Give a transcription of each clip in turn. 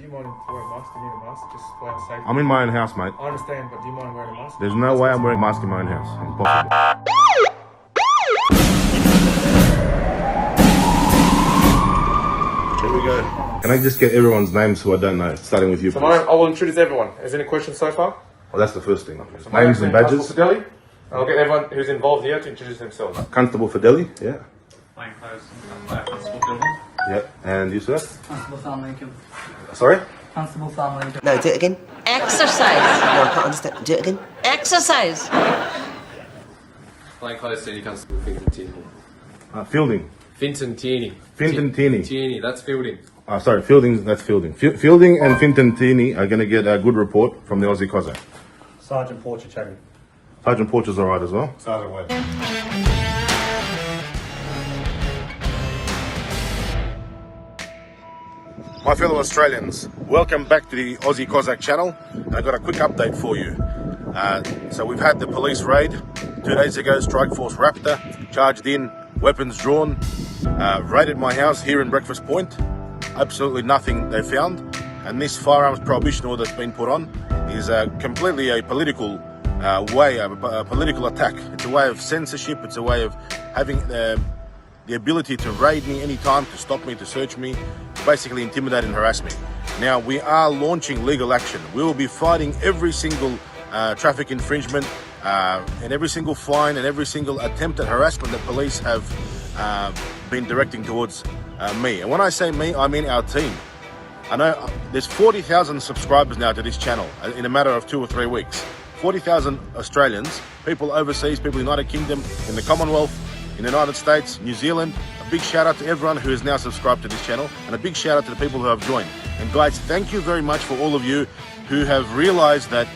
Do you mind wearing a mask? Do you need a mask? Just for our safety. I'm in my own house, mate. I understand, but do you mind wearing a mask? There's no way I'm wearing a mask in my own house. Impossible. Here we go. Can I just get everyone's names who I don't know, starting with you, So please? I will introduce everyone. Is there any questions so far? Well, that's the first thing. So Names and badges. Constable Fideli. I'll get everyone who's involved here to introduce themselves. Constable Fideli, yeah. Plainclothes Constable Gilman. Yeah. And you, sir? Constable Sam Lincoln. Sorry? Constable Sam Lincoln. No, do it again. Exercise. No, I can't understand. Do it again. Exercise. Plainclothes Senior Constable Finton Tierney. Fielding. Finton Tierney. Finton Tierney. Tierney, that's fielding. Sorry, Fielding, that's Fielding. Fielding and Finton Tierney are going to get a good report from the Aussie Cossack. Sergeant Porcher. Sergeant Porcher's alright as well. Sergeant Webb. My fellow Australians, welcome back to the Aussie Cossack channel. I've got a quick update for you. So we've had the police raid 2 days ago. Strike Force Raptor charged in, weapons drawn, raided my house here in Breakfast Point. Absolutely nothing they found. And this firearms prohibition order that's been put on is completely a political way, a political attack. It's a way of censorship. It's a way of having the ability to raid me anytime, to stop me, to search me, to basically intimidate and harass me. Now, we are launching legal action. We will be fighting every single traffic infringement and every single fine and every single attempt at harassment that police have been directing towards me. And when I say me, I mean our team. I know there's 40,000 subscribers now to this channel in a matter of 2 or 3 weeks. 40,000 Australians, people overseas, people in the United Kingdom, in the Commonwealth, in the United States, New Zealand. A big shout out to everyone who is now subscribed to this channel, and a big shout out to the people who have joined. And guys, thank you very much for all of you who have realized that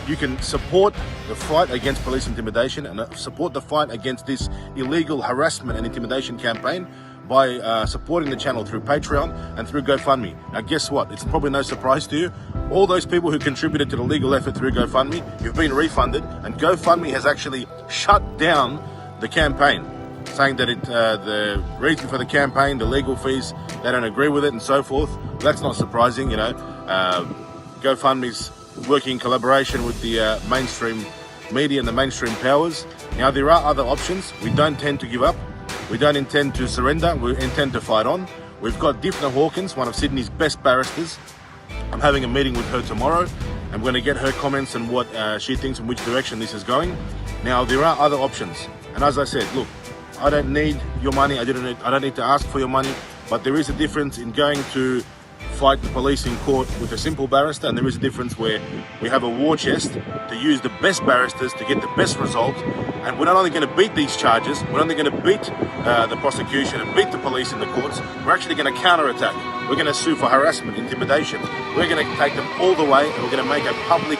you can support the fight against police intimidation and support the fight against this illegal harassment and intimidation campaign by supporting the channel through Patreon and through GoFundMe. Now guess what? It's probably no surprise to you. All those people who contributed to the legal effort through GoFundMe, you've been refunded, and GoFundMe has actually shut down the campaign, saying that the reason for the campaign, the legal fees, they don't agree with it and so forth. That's not surprising, you know. GoFundMe's working in collaboration with the mainstream media and the mainstream powers. Now, there are other options. We don't tend to give up. We don't intend to surrender. We intend to fight on. We've got Dipna Hawkins, one of Sydney's best barristers. I'm having a meeting with her tomorrow. I'm going to get her comments on what she thinks and which direction this is going. Now, there are other options. And as I said, look, I don't need your money. I don't need to ask for your money. But there is a difference in going to fight the police in court with a simple barrister, and there is a difference where we have a war chest to use the best barristers to get the best result. And we're not only going to beat these charges, we're not only going to beat the prosecution and beat the police in the courts, we're actually going to counter-attack. We're going to sue for harassment, intimidation. We're going to take them all the way, and we're going to make a public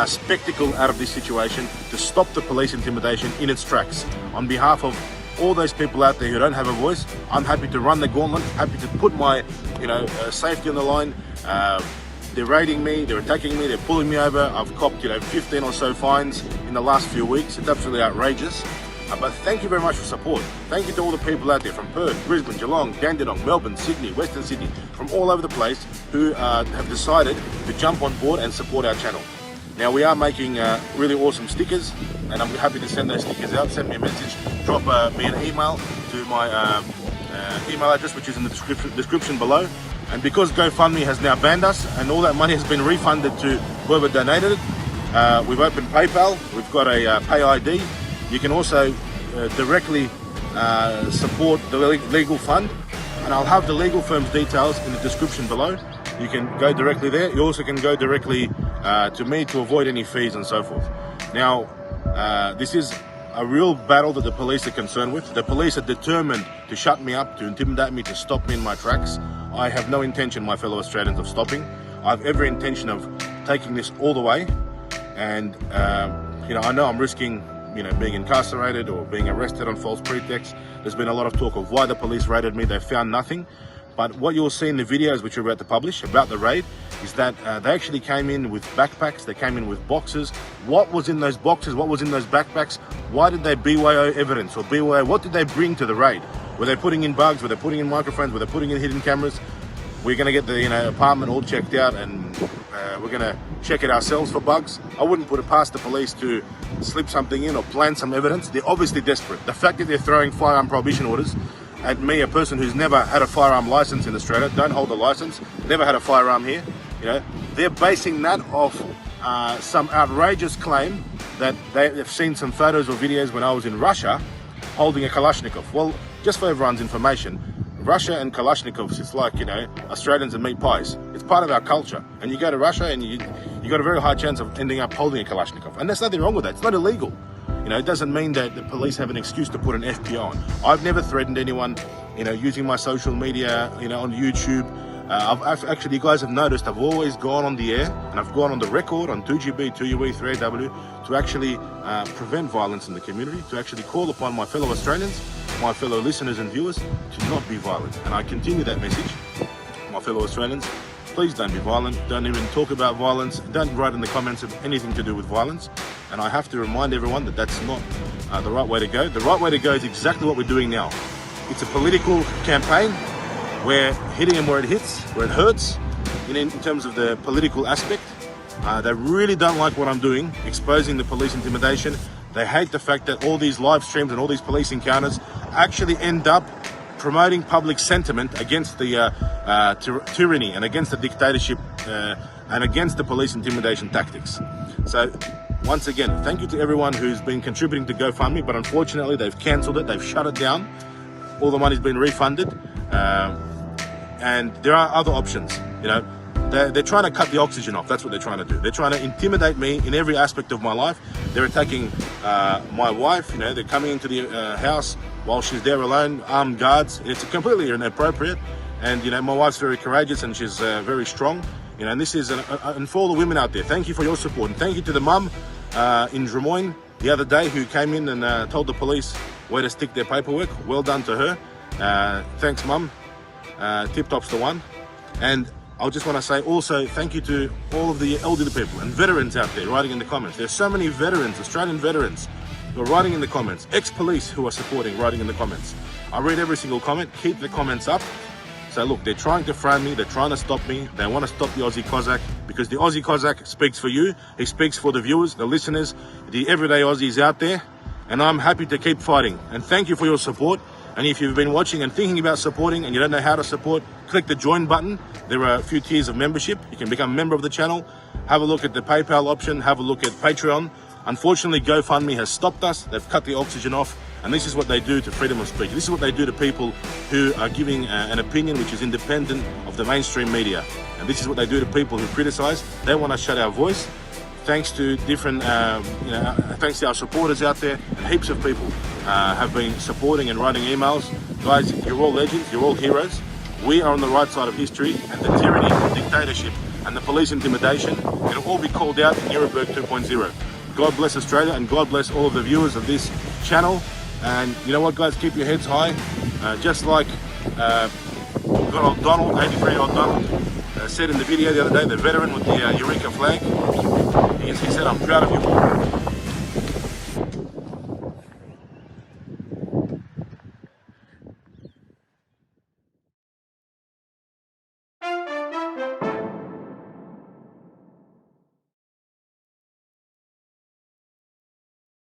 spectacle out of this situation to stop the police intimidation in its tracks. On behalf of all those people out there who don't have a voice, I'm happy to run the gauntlet, happy to put my safety on the line. They're raiding me, they're attacking me, they're pulling me over. I've copped 15 or so fines in the last few weeks. It's absolutely outrageous. But thank you very much for support. Thank you to all the people out there from Perth, Brisbane, Geelong, Dandenong, Melbourne, Sydney, Western Sydney, from all over the place who have decided to jump on board and support our channel. Now, we are making really awesome stickers, and I'm happy to send those stickers out. Send me a message, drop me an email to my email address, which is in the description below. And because GoFundMe has now banned us and all that money has been refunded to whoever donated it, we've opened PayPal, we've got a Pay ID. You can also directly support the legal fund, and I'll have the legal firm's details in the description below. You can go directly there. You also can go directly to me to avoid any fees and so forth. Now, this is a real battle that the police are concerned with. The police are determined to shut me up, to intimidate me, to stop me in my tracks. I have no intention, my fellow Australians, of stopping. I have every intention of taking this all the way. And, I know I'm risking, being incarcerated or being arrested on false pretext. There's been a lot of talk of why the police raided me. They found nothing. But what you'll see in the videos which we're about to publish about the raid is that they actually came in with backpacks, they came in with boxes. What was in those boxes, what was in those backpacks? Why did they BYO evidence or BYO, what did they bring to the raid? Were they putting in bugs, were they putting in microphones, were they putting in hidden cameras? we're going to get the apartment all checked out, and we're going to check it ourselves for bugs. I wouldn't put it past the police to slip something in or plant some evidence. They're obviously desperate. The fact that they're throwing firearm prohibition orders at me, a person who's never had a firearm license in Australia, don't hold a license, never had a firearm here, they're basing that off some outrageous claim that they've seen some photos or videos when I was in Russia holding a Kalashnikov. Well, just for everyone's information, Russia and Kalashnikovs, it's like, Australians and meat pies. It's part of our culture. And you go to Russia and you got a very high chance of ending up holding a Kalashnikov. And there's nothing wrong with that. It's not illegal. It doesn't mean that the police have an excuse to put an FPO on. I've never threatened anyone, using my social media, on YouTube. Actually, you guys have noticed I've always gone on the air and I've gone on the record on 2GB, 2UE, 3AW to actually prevent violence in the community, to actually call upon my fellow Australians, my fellow listeners and viewers to not be violent. And I continue that message, my fellow Australians. Please don't be violent. Don't even talk about violence. Don't write in the comments of anything to do with violence. And I have to remind everyone that that's not the right way to go. The right way to go is exactly what we're doing now. It's a political campaign. We're hitting them where it hits, where it hurts, in terms of the political aspect. They really don't like what I'm doing, exposing the police intimidation. They hate the fact that all these live streams and all these police encounters actually end up promoting public sentiment against the tyranny and against the dictatorship and against the police intimidation tactics. So once again, thank you to everyone who's been contributing to GoFundMe, but unfortunately they've cancelled it, they've shut it down. All the money's been refunded. And there are other options. They're trying to cut the oxygen off. That's what they're trying to do. They're trying to intimidate me in every aspect of my life. They're attacking my wife. They're coming into the house while she's there alone, armed guards. It's completely inappropriate. And my wife's very courageous and she's very strong. And this is and for all the women out there, thank you for your support, and thank you to the mum in Drummoyne the other day who came in and told the police where to stick their paperwork. Well done to her. Thanks, mum. Tip top's the one. And I just want to say also thank you to all of the elderly people and veterans out there writing in the comments. There's so many veterans, Australian veterans, who are writing in the comments, ex-police who are supporting, writing in the comments. I read every single comment. Keep the comments up. So look, they're trying to frame me, they're trying to stop me, they want to stop the Aussie Cossack, because the Aussie Cossack speaks for you, he speaks for the viewers, the listeners, the everyday Aussies out there, and I'm happy to keep fighting. And thank you for your support. And if you've been watching and thinking about supporting and you don't know how to support, click the join button. There are a few tiers of membership. You can become a member of the channel. Have a look at the PayPal option. Have a look at Patreon. Unfortunately, GoFundMe has stopped us. They've cut the oxygen off. And this is what they do to freedom of speech. This is what they do to people who are giving an opinion which is independent of the mainstream media. And this is what they do to people who criticize. They want to shut our voice. Thanks to different, thanks to our supporters out there, and heaps of people have been supporting and writing emails. Guys, you're all legends, you're all heroes. We are on the right side of history, and the tyranny, the dictatorship, and the police intimidation, it'll all be called out in Nuremberg 2.0. God bless Australia, and God bless all of the viewers of this channel. And you know what, guys, keep your heads high. Just like good old Donald, 83-year-old Donald, said in the video the other day, the veteran with the Eureka flag, he said, I'm proud of you all.